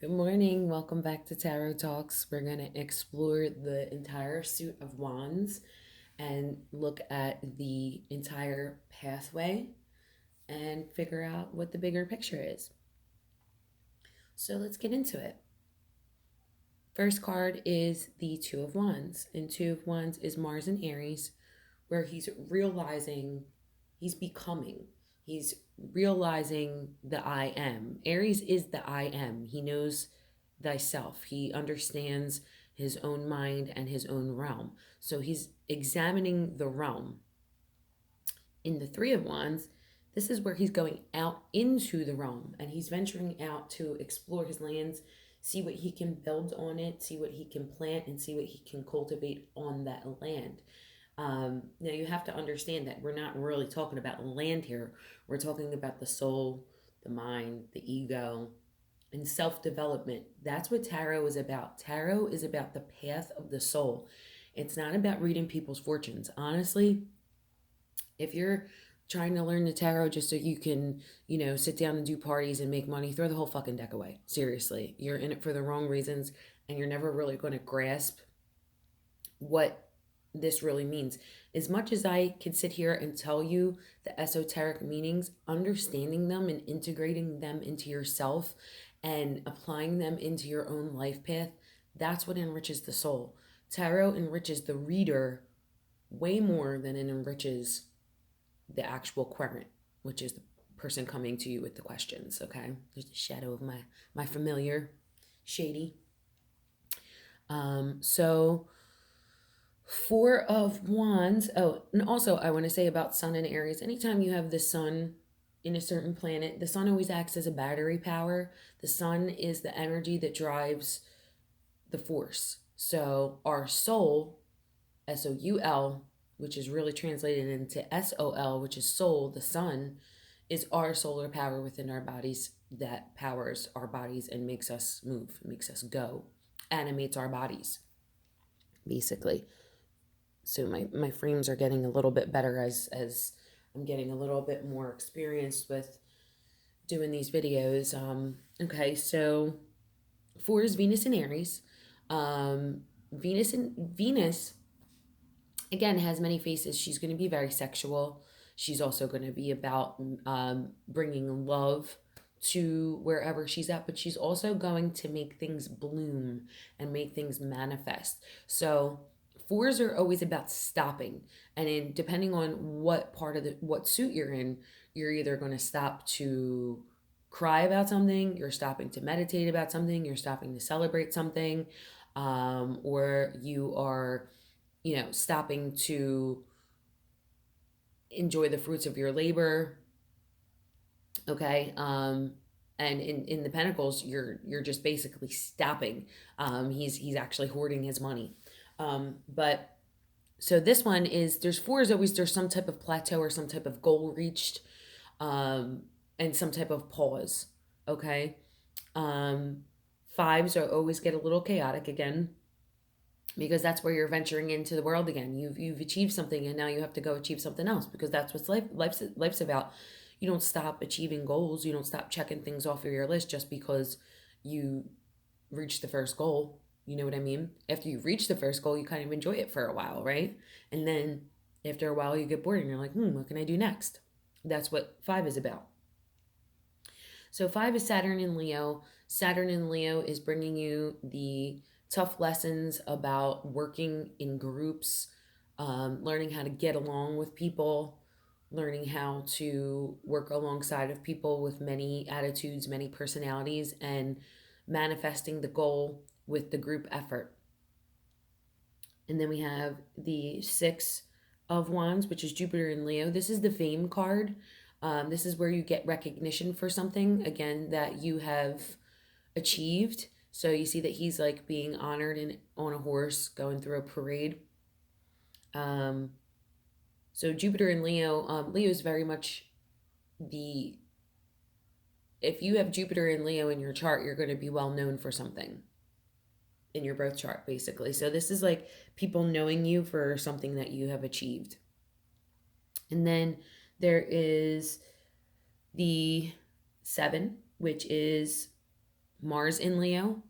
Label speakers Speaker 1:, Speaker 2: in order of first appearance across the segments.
Speaker 1: Good morning. Welcome back to Tarot Talks. We're going to explore the entire suit of wands and look at the entire pathway and figure out what the bigger picture is. So let's get into it. First card is the Two of Wands, and Two of Wands is Mars and Aries, where he's realizing, he's becoming, he's realizing the I am. Aries is the I am. He knows thyself. He understands his own mind and his own realm. So he's examining the realm. In the Three of Wands, this is where he's going out into the realm and he's venturing out to explore his lands, see what he can build on it, see what he can plant, and see what he can cultivate on that land. Now, you have to understand that we're not really talking about land here. We're talking about the soul, the mind, the ego, and self development. That's what tarot is about. Tarot is about the path of the soul. It's not about reading people's fortunes. Honestly, if you're trying to learn the tarot just so you can, sit down and do parties and make money, throw the whole fucking deck away. Seriously, you're in it for the wrong reasons and you're never really going to grasp what this really means. As much as I can sit here and tell you the esoteric meanings, understanding them and integrating them into yourself and applying them into your own life path, that's what enriches the soul. Tarot enriches the reader way more than it enriches the actual querent, which is the person coming to you with the questions. Okay, there's the shadow of my familiar shady. So Four of Wands. Oh, and also I want to say about Sun and Aries. Anytime you have the Sun in a certain planet, the Sun always acts as a battery power. The Sun is the energy that drives the force. So our soul, Soul, which is really translated into Sol, which is soul, the Sun, is our solar power within our bodies that powers our bodies and makes us move, makes us go, animates our bodies, basically. So my frames are getting a little bit better as I'm getting a little bit more experienced with doing these videos. Okay, so four is Venus and Aries. Venus again has many faces. She's going to be very sexual. She's also going to be about bringing love to wherever she's at, but she's also going to make things bloom and make things manifest. So fours are always about stopping, and depending on what part of what suit you're in, you're either going to stop to cry about something, you're stopping to meditate about something, you're stopping to celebrate something, or you are, stopping to enjoy the fruits of your labor. Okay. And in the Pentacles, you're just basically stopping. He's actually hoarding his money. But so this one is, there's some type of plateau or some type of goal reached, and some type of pause. Okay. Fives are always get a little chaotic again, because that's where you're venturing into the world again. You've achieved something and now you have to go achieve something else, because that's what life's about. You don't stop achieving goals. You don't stop checking things off of your list just because you reached the first goal. You know what I mean? After you reach the first goal, you kind of enjoy it for a while, right? And then after a while, you get bored and you're like, what can I do next? That's what five is about. So five is Saturn in Leo. Saturn in Leo is bringing you the tough lessons about working in groups, learning how to get along with people, learning how to work alongside of people with many attitudes, many personalities, and manifesting the goal with the group effort. And then we have the Six of Wands, which is Jupiter in Leo. This is the fame card. This is where you get recognition for something, again, that you have achieved. So you see that he's like being honored on a horse going through a parade. So Jupiter in Leo, Leo is very much if you have Jupiter in Leo in your chart, you're going to be well known for something in your birth chart, basically. So this is like people knowing you for something that you have achieved. And then there is the 7, which is Mars in Leo,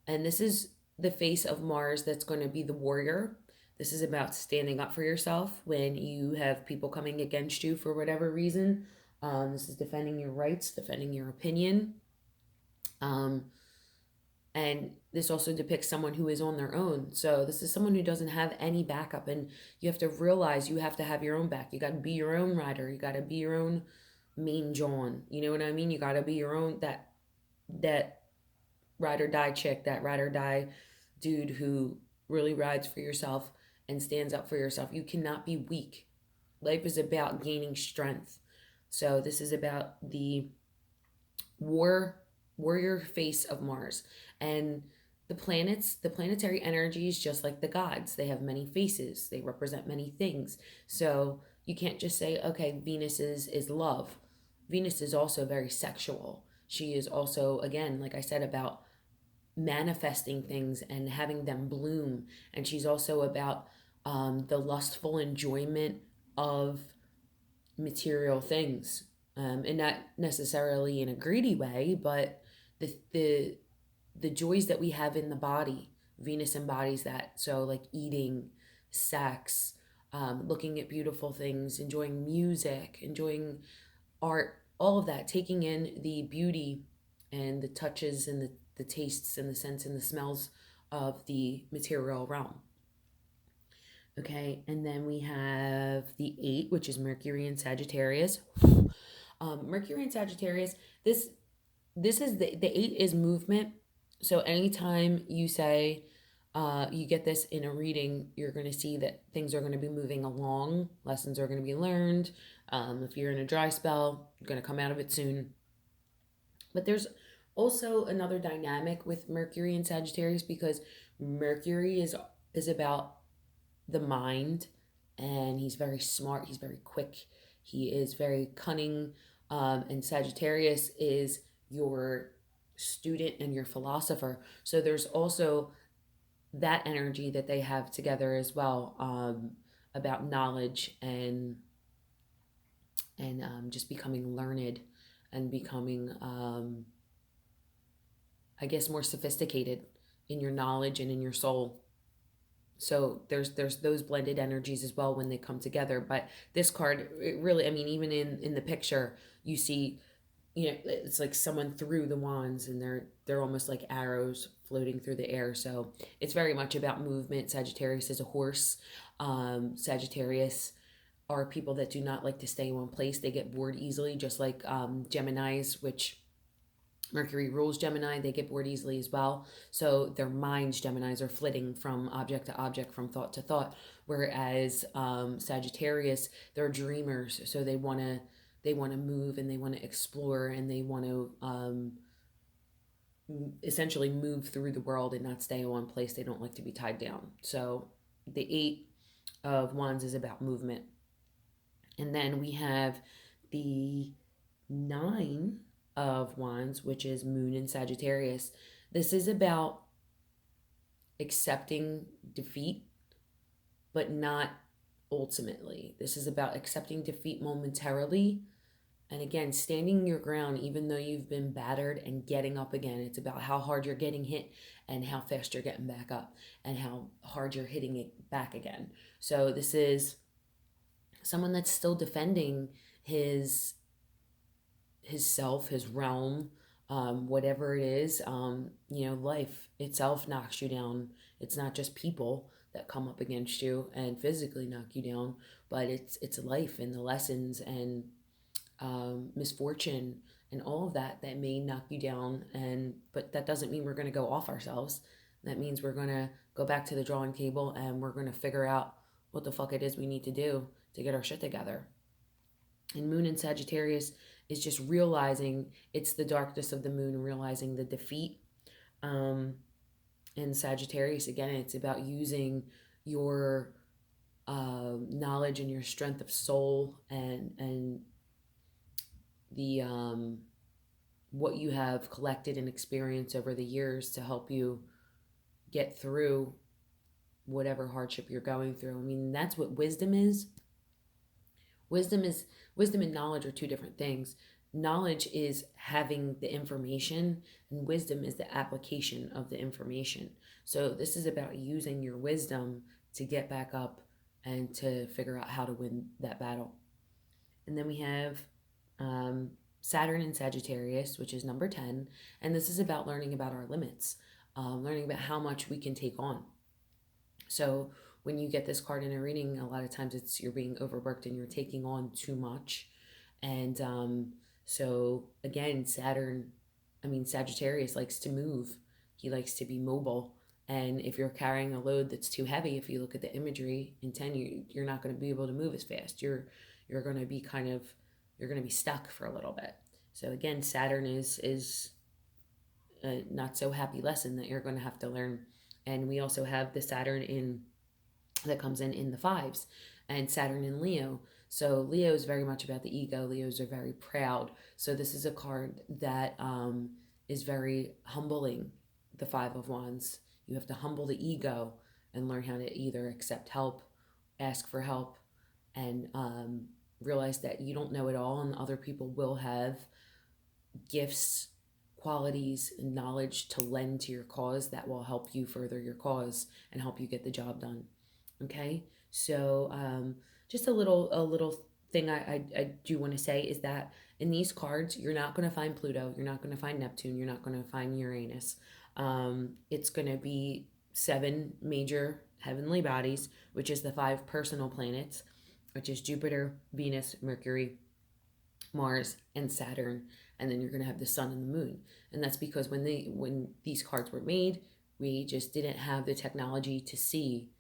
Speaker 1: and this is the face of Mars that's going to be the warrior. This is about standing up for yourself when you have people coming against you for whatever reason. This is defending your rights, defending your opinion. Um, and this also depicts someone who is on their own. So this is someone who doesn't have any backup, and you have to realize you have to have your own back. You got to be your own rider. You got to be your own main John. You know what I mean? You got to be your own that ride or die chick, that ride or die dude who really rides for yourself and stands up for yourself. You cannot be weak. Life is about gaining strength. So this is about the war warrior face of Mars. And the planets, the planetary energies, just like the gods, they have many faces. They represent many things. So you can't just say, okay, Venus is love. Venus is also very sexual. She is also, again, like I said, about manifesting things and having them bloom. And she's also about the lustful enjoyment of material things, and not necessarily in a greedy way, but the the the joys that we have in the body. Venus embodies that. So like eating, sex, looking at beautiful things, enjoying music, enjoying art, all of that, taking in the beauty and the touches and the tastes and the scents and the smells of the material realm. Okay, and then we have the eight, which is Mercury and Sagittarius. Mercury and Sagittarius, this is the eight is movement. So anytime you say you get this in a reading, you're going to see that things are going to be moving along, lessons are going to be learned. If you're in a dry spell, you're going to come out of it soon. But there's also another dynamic with Mercury and Sagittarius, because Mercury is about the mind, and he's very smart, he's very quick, he is very cunning. And Sagittarius is your student and your philosopher. So there's also that energy that they have together as well, about knowledge and just becoming learned and becoming, I guess, more sophisticated in your knowledge and in your soul. So there's those blended energies as well when they come together. But this card, it really, I mean, even in the picture, you see, it's like someone threw the wands, and they're almost like arrows floating through the air. So it's very much about movement. Sagittarius is a horse. Sagittarius are people that do not like to stay in one place. They get bored easily, just like Geminis, which Mercury rules Gemini. They get bored easily as well. So their minds, Geminis, are flitting from object to object, from thought to thought. Whereas Sagittarius, they're dreamers. So they want to move, and they want to explore, and they want to essentially move through the world and not stay in one place. They don't like to be tied down. So the eight of wands is about movement. And then we have the nine of wands, which is moon in Sagittarius. This is about accepting defeat, but not ultimately. This is about accepting defeat momentarily, and again, standing your ground even though you've been battered, and getting up again. It's about how hard you're getting hit and how fast you're getting back up, and how hard you're hitting it back again. So this is someone that's still defending his his self, his realm, whatever it is. Life itself knocks you down. It's not just people that come up against you and physically knock you down, but it's life and the lessons and misfortune and all of that may knock you down. And but that doesn't mean we're going to go off ourselves. That means we're going to go back to the drawing table, and we're going to figure out what the fuck it is we need to do to get our shit together. And moon in Sagittarius is just realizing it's the darkness of the moon, realizing the defeat. And Sagittarius, again, it's about using your knowledge and your strength of soul, and the what you have collected and experienced over the years to help you get through whatever hardship you're going through. I mean, that's what wisdom is. Wisdom and knowledge are two different things. Knowledge is having the information, and wisdom is the application of the information. So this is about using your wisdom to get back up and to figure out how to win that battle. And then we have um, Saturn and Sagittarius, which is number 10. And this is about learning about our limits, learning about how much we can take on. So when you get this card in a reading, a lot of times it's you're being overworked and you're taking on too much. And so again, Sagittarius likes to move. He likes to be mobile. And if you're carrying a load that's too heavy, if you look at the imagery in 10, you're not going to be able to move as fast. You're going to be you're going to be stuck for a little bit. So again, Saturn is a not so happy lesson that you're going to have to learn. And we also have the Saturn in that comes in the fives, and Saturn in Leo. So Leo is very much about the ego. Leos are very proud. So this is a card that is very humbling. The Five of Wands. You have to humble the ego and learn how to either accept help, ask for help, and realize that you don't know it all, and other people will have gifts, qualities, and knowledge to lend to your cause that will help you further your cause and help you get the job done. Okay, so just a little thing I do want to say is that in these cards, you're not going to find Pluto, you're not going to find Neptune, you're not going to find Uranus. It's going to be seven major heavenly bodies, which is the five personal planets, which is Jupiter, Venus, Mercury, Mars, and Saturn, and then you're going to have the sun and the moon. And that's because when these cards were made, we just didn't have the technology to see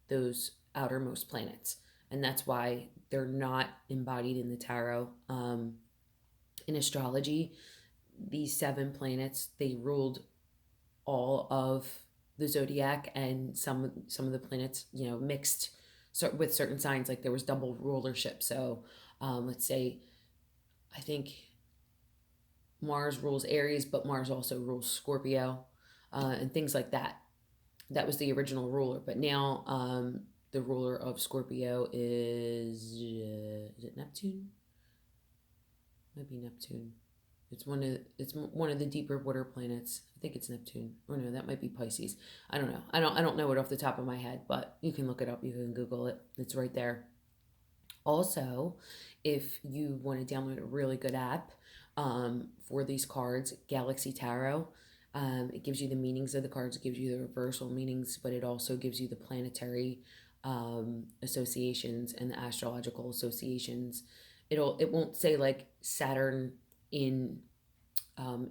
Speaker 1: those outermost planets, and that's why they're not embodied in the tarot. In astrology, these seven planets, they ruled all of the zodiac, and some of the planets, mixed with certain signs. Like there was double rulership. So let's say, I think Mars rules Aries, but Mars also rules Scorpio, and things like that. That was the original ruler, but now the ruler of Scorpio is it Neptune? Maybe Neptune. It's one of the deeper water planets. I think it's Neptune. Or no, that might be Pisces. I don't know. I don't know it off the top of my head, but you can look it up. You can Google it. It's right there. Also, if you want to download a really good app for these cards, Galaxy Tarot. It gives you the meanings of the cards, it gives you the reversal meanings, but it also gives you the planetary associations and the astrological associations. It won't say like Saturn in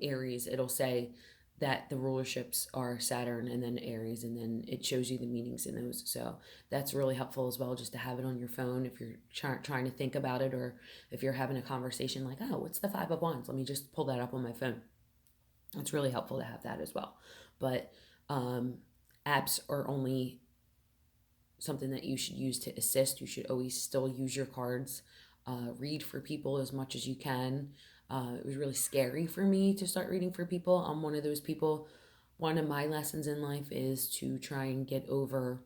Speaker 1: Aries. It'll say that the rulerships are Saturn and then Aries, and then it shows you the meanings in those. So that's really helpful as well, just to have it on your phone if you're trying to think about it, or if you're having a conversation like, oh, what's the Five of Wands? Let me just pull that up on my phone. It's really helpful to have that as well. But apps are only something that you should use to assist. You should always still use your cards. Read for people as much as you can. It was really scary for me to start reading for people. I'm one of those people. One of my lessons in life is to try and get over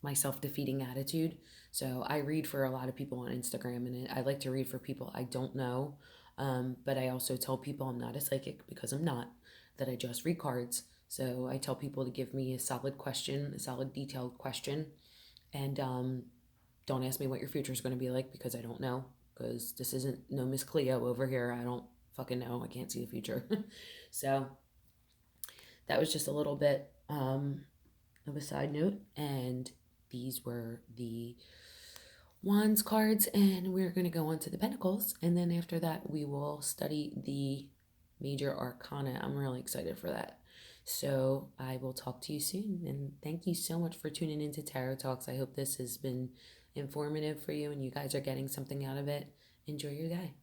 Speaker 1: my self-defeating attitude. So I read for a lot of people on Instagram, and I like to read for people I don't know. But I also tell people I'm not a psychic, because I'm not, that I just read cards. So I tell people to give me a solid question, a solid detailed question, and don't ask me what your future is going to be like, because I don't know. Because this isn't no Miss Cleo over here. I don't fucking know. I can't see the future. So that was just a little bit of a side note, and these were the Wands cards, and we're going to go on to the Pentacles, and then after that we will study the major arcana. I'm really excited for that. So I will talk to you soon, and thank you so much for tuning into Tarot Talks. I hope this has been informative for you and you guys are getting something out of it. Enjoy your day.